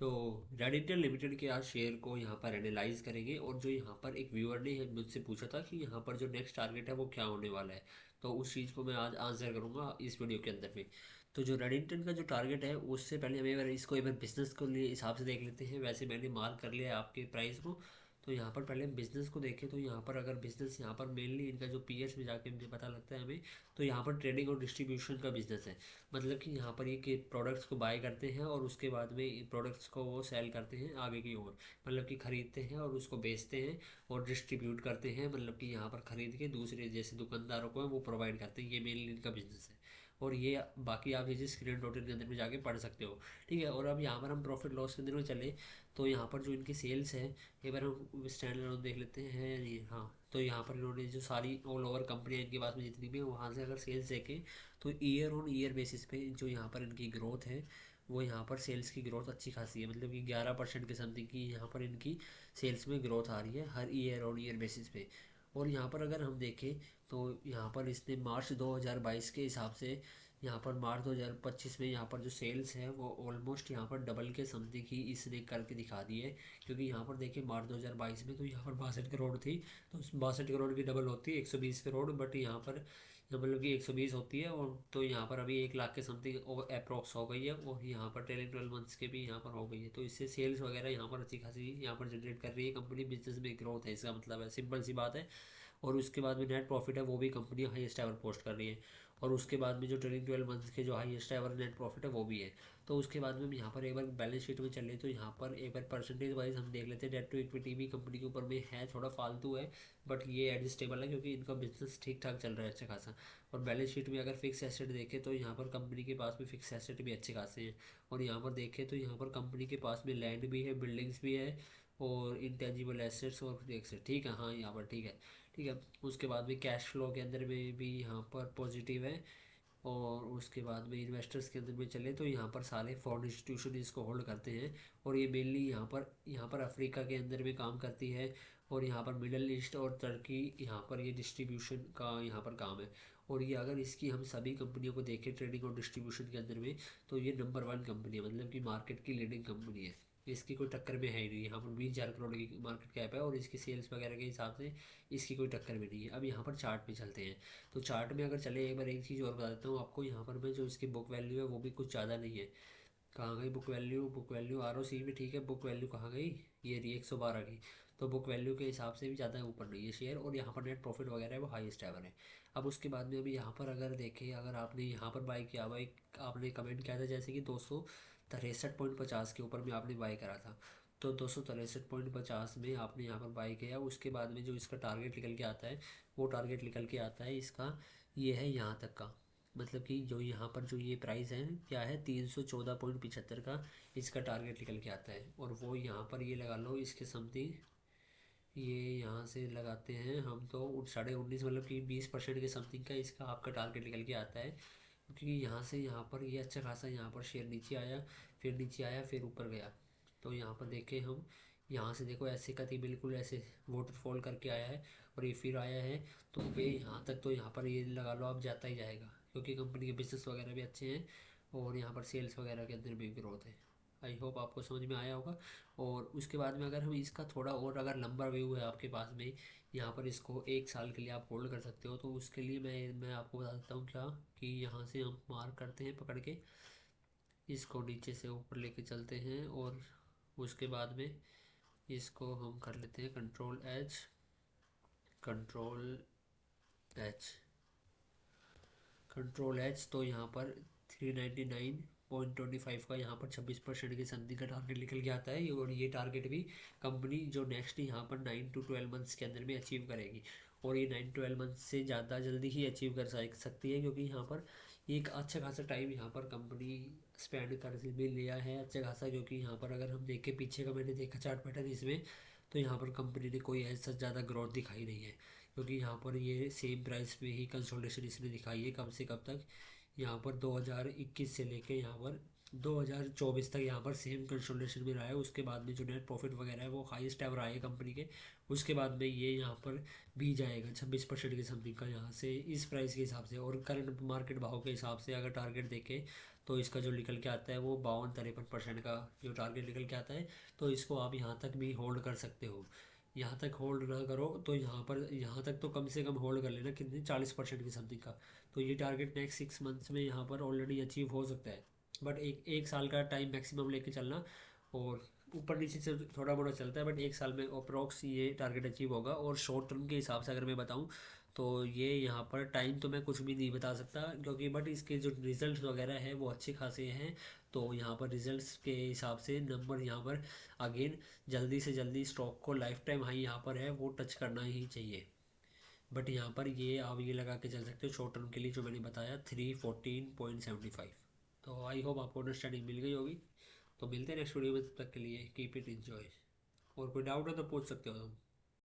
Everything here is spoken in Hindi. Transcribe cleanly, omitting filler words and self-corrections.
तो रेडिटेल लिमिटेड के आज शेयर को यहाँ पर एनालाइज करेंगे, और जो यहाँ पर एक व्यूअर ने मुझसे पूछा था कि यहाँ पर जो नेक्स्ट टारगेट है वो क्या होने वाला है, तो उस चीज़ को मैं आज आंसर करूँगा इस वीडियो के अंदर में। तो जो रेडिटेल का जो टारगेट है उससे पहले हमें इसको एक बार बिजनेस को लिए हिसाब से देख लेते हैं। वैसे मैंने मार्क कर लिया है आपके प्राइस को। तो यहाँ पर पहले हम बिज़नेस को देखें, तो यहाँ पर अगर बिज़नेस यहाँ पर मेनली इनका जो पीएच में जाके मुझे पता लगता है हमें, तो यहाँ पर ट्रेडिंग और डिस्ट्रीब्यूशन का बिजनेस है। मतलब कि यहाँ पर ये प्रोडक्ट्स को बाय करते हैं और उसके बाद में इन प्रोडक्ट्स को वो सेल करते हैं आगे की ओर। मतलब कि खरीदते हैं और उसको बेचते हैं और डिस्ट्रीब्यूट करते हैं, मतलब कि यहाँ पर खरीद के दूसरे जैसे दुकानदारों को है वो प्रोवाइड करते हैं। ये मेनली इनका बिजनेस है। और ये बाकी आप ये स्क्रीन टोटल के अंदर में जाके पढ़ सकते हो। ठीक है, और अब यहाँ पर हम प्रॉफिट लॉस के अंदर में चले, तो यहाँ पर जो इनकी सेल्स है, एक बार हम स्टैंड अलोन देख लेते हैं ये। हाँ, तो यहाँ पर इन्होंने जो सारी ऑल ओवर कंपनियाँ इनके पास में जितनी भी है वहाँ से अगर सेल्स देखें, तो ईयर ऑन ईयर बेसिस पे जो यहाँ पर इनकी ग्रोथ है, वो यहाँ पर सेल्स की ग्रोथ अच्छी खासी है। मतलब कि 11% के समथिंग की यहाँ पर इनकी सेल्स में ग्रोथ आ रही है हर ईयर ऑन ईयर बेसिस पे। और यहाँ पर अगर हम देखें, तो यहाँ पर इसने मार्च 2022 के हिसाब से यहाँ पर मार्च 2025 में यहाँ पर जो सेल्स है वो ऑलमोस्ट यहाँ पर डबल के समथिंग ही इसने करके दिखा दी है। क्योंकि यहाँ पर देखिए मार्च 2022 में तो यहाँ पर 62 करोड़ थी, तो 62 करोड़ की डबल होती है 120 करोड़, बट यहाँ पर मतलब कि 120 होती है। और तो यहाँ पर अभी 1 लाख के समथिंग अप्रॉक्स हो गई है, और यहाँ पर ट्रेलिंग 12 मंथ्स के भी यहाँ पर हो गई है। तो इससे सेल्स वगैरह यहाँ पर अच्छी खासी यहाँ पर जनरेट कर रही है कंपनी। बिजनेस में ग्रोथ है इसका मतलब है, सिंपल सी बात है। और उसके बाद में नेट प्रॉफिट है वो भी कंपनी हाईएस्ट एवर पोस्ट कर रही है। और उसके बाद में जो ट्रेलिंग 12 मंथ्स के जो हाईएस्ट एवर नेट प्रॉफिट है वो भी है। तो उसके बाद में हम यहाँ पर एक बार बैलेंस शीट में चले, तो यहाँ पर एक बार परसेंटेज वाइज हम देख लेते हैं। डेट टू इक्विटी भी कंपनी के ऊपर में है, थोड़ा फालतू है, बट ये एडजस्टेबल है क्योंकि इनका बिजनेस ठीक ठाक चल रहा है अच्छा खासा। और बैलेंस शीट में अगर फिक्स एसेट देखें, तो यहाँ पर कंपनी के पास में फिक्स एसेट भी अच्छे खासे हैं। और यहाँ पर देखें तो यहाँ पर कंपनी के पास में लैंड भी है, बिल्डिंग्स भी है, और इंटेंजिबल एसेट्स और फिक्स। ठीक है, हाँ यहाँ पर ठीक है। ठीक है, उसके बाद में कैश फ्लो के अंदर में भी यहाँ पर पॉजिटिव है। और उसके बाद में इन्वेस्टर्स के अंदर में चले, तो यहाँ पर सारे फॉरेन इंस्टीट्यूशन इसको होल्ड करते हैं। और ये मेनली यहाँ पर अफ्रीका के अंदर में काम करती है, और यहाँ पर मिडल ईस्ट और तुर्की यहाँ पर ये डिस्ट्रीब्यूशन का यहाँ पर काम है। और ये अगर इसकी हम सभी कंपनियों को देखें ट्रेडिंग और डिस्ट्रीब्यूशन के अंदर में, तो ये नंबर 1 कंपनी है, मतलब कि मार्केट की लीडिंग कंपनी है। इसकी कोई टक्कर में है ही नहीं। यहाँ पर 20,000 करोड़ की मार्केट कैप है, और इसकी सेल्स वगैरह के हिसाब से इसकी कोई टक्कर भी नहीं है। अब यहाँ पर चार्ट पे चलते हैं, तो चार्ट में अगर चले एक बार एक चीज़ और बता देता हूँ आपको। यहाँ पर मैं जो इसकी बुक वैल्यू है वो भी कुछ ज़्यादा नहीं है। कहाँ गई book value? Book value R O C भी ठीक है, बुक वैल्यू कहाँ गई? ये रही 112 की। तो बुक वैल्यू के हिसाब से भी ज़्यादा ऊपर नहीं है शेयर, और यहाँ पर नेट प्रॉफिट वगैरह है वो हाईएस्ट एवर है। अब उसके बाद में अभी यहाँ पर अगर देखें, अगर आपने यहाँ पर बाई किया भाई, आपने कमेंट किया था जैसे कि 263.50 के ऊपर में आपने बाई करा था, तो 263.50 में आपने यहाँ पर बाई किया। उसके बाद में जो इसका टारगेट निकल के आता है, वो टारगेट निकल के आता है इसका, ये है यहाँ तक का। मतलब कि जो यहाँ पर जो ये प्राइस है क्या है, 314.75 का इसका टारगेट निकल के आता है। और वो यहाँ पर ये लगा लो इसके समथिंग, ये यहाँ से लगाते हैं हम तो 19.5, मतलब कि 20% के समथिंग का इसका आपका टारगेट निकल के आता है। क्योंकि यहाँ से यहाँ पर ये अच्छा खासा यहाँ पर शेयर नीचे आया, फिर नीचे आया, फिर ऊपर गया। तो यहाँ पर देखें हम, यहाँ से देखो ऐसे का थी बिल्कुल ऐसे वाटरफॉल करके आया है, और ये फिर आया है। तो ये यहाँ तक, तो यहाँ पर ये लगा लो आप जाता ही जाएगा, क्योंकि कंपनी के बिजनेस वगैरह भी अच्छे हैं, और यहाँ पर सेल्स वगैरह के अंदर भी ग्रोथ है। आई होप आपको समझ में आया होगा। और उसके बाद में अगर हम इसका थोड़ा और अगर लंबा व्यू है आपके पास में, यहाँ पर इसको 1 साल के लिए आप होल्ड कर सकते हो, तो उसके लिए मैं आपको बता देता हूँ क्या, कि यहाँ से हम मार्क करते हैं पकड़ के, इसको नीचे से ऊपर लेके चलते हैं, और उसके बाद में इसको हम कर लेते हैं कंट्रोल एच, कंट्रोल एच। तो यहाँ पर 399.25 का यहाँ पर 26% की संधि का टारगेट निकल के आता है। और ये टारगेट भी कंपनी जो नेक्स्ट यहाँ पर 9 to 12 मंथ्स के अंदर में अचीव करेगी। और ये 9 to 12 मंथ्स से ज़्यादा जल्दी ही अचीव कर सकती है, क्योंकि यहाँ पर एक अच्छा खासा टाइम यहाँ पर कंपनी स्पेंड कर भी लिया है अच्छा खासा। क्योंकि यहाँ पर अगर हम देखें पीछे का, मैंने देखा चार्ट पैटर्न इसमें, तो यहाँ पर कंपनी ने कोई ऐसा ज़्यादा ग्रोथ दिखाई नहीं है। क्योंकि यहाँ पर ये सेम प्राइस में ही कंसोलिडेशन इसने दिखाई है कब से कब तक, यहाँ पर 2021 से लेके यहाँ पर 2024 तक यहाँ पर सेम कंसोलिडेशन में रहा है। उसके बाद में जो नेट प्रॉफिट वगैरह है वो हाईएस्ट एवर आए कंपनी के। उसके बाद में ये यहाँ पर भी जाएगा 26% के समथिंग का यहाँ से इस प्राइस के हिसाब से। और करंट मार्केट भाव के हिसाब से अगर टारगेट देखें, तो इसका जो निकल के आता है वो 52-53% का जो टारगेट निकल के आता है। तो इसको आप यहाँ तक भी होल्ड कर सकते हो। यहाँ तक होल्ड ना करो तो यहाँ तक तो कम से कम होल्ड कर लेना, कितनी 40% की समथिंग का। तो ये टारगेट नेक्स्ट 6 मंथ्स में यहाँ पर ऑलरेडी अचीव हो सकता है। बट एक साल का टाइम मैक्सिमम लेके चलना, और ऊपर नीचे से थोड़ा मोड़ा चलता है, बट एक साल में अप्रोक्स ये टारगेट अचीव होगा। और शॉर्ट टर्म के हिसाब से अगर मैं बताऊँ तो ये यहाँ पर टाइम तो मैं कुछ भी नहीं बता सकता, क्योंकि बट इसके जो रिजल्ट्स वगैरह है वो अच्छे खासे हैं। तो यहाँ पर रिजल्ट्स के हिसाब से नंबर यहाँ पर अगेन जल्दी से जल्दी स्टॉक को लाइफ टाइम हाई यहाँ पर है वो टच करना ही चाहिए। बट यहाँ पर ये आप ये लगा के चल सकते हो शॉर्ट टर्म के लिए जो मैंने बताया 314.75। तो आई होप आपको अंडरस्टैंडिंग मिल गई होगी। तो मिलते हैं नेक्स्ट वीडियो में, तब तक के लिए कीप इट इंजॉय। और कोई डाउट हो तो पूछ सकते हो तुम।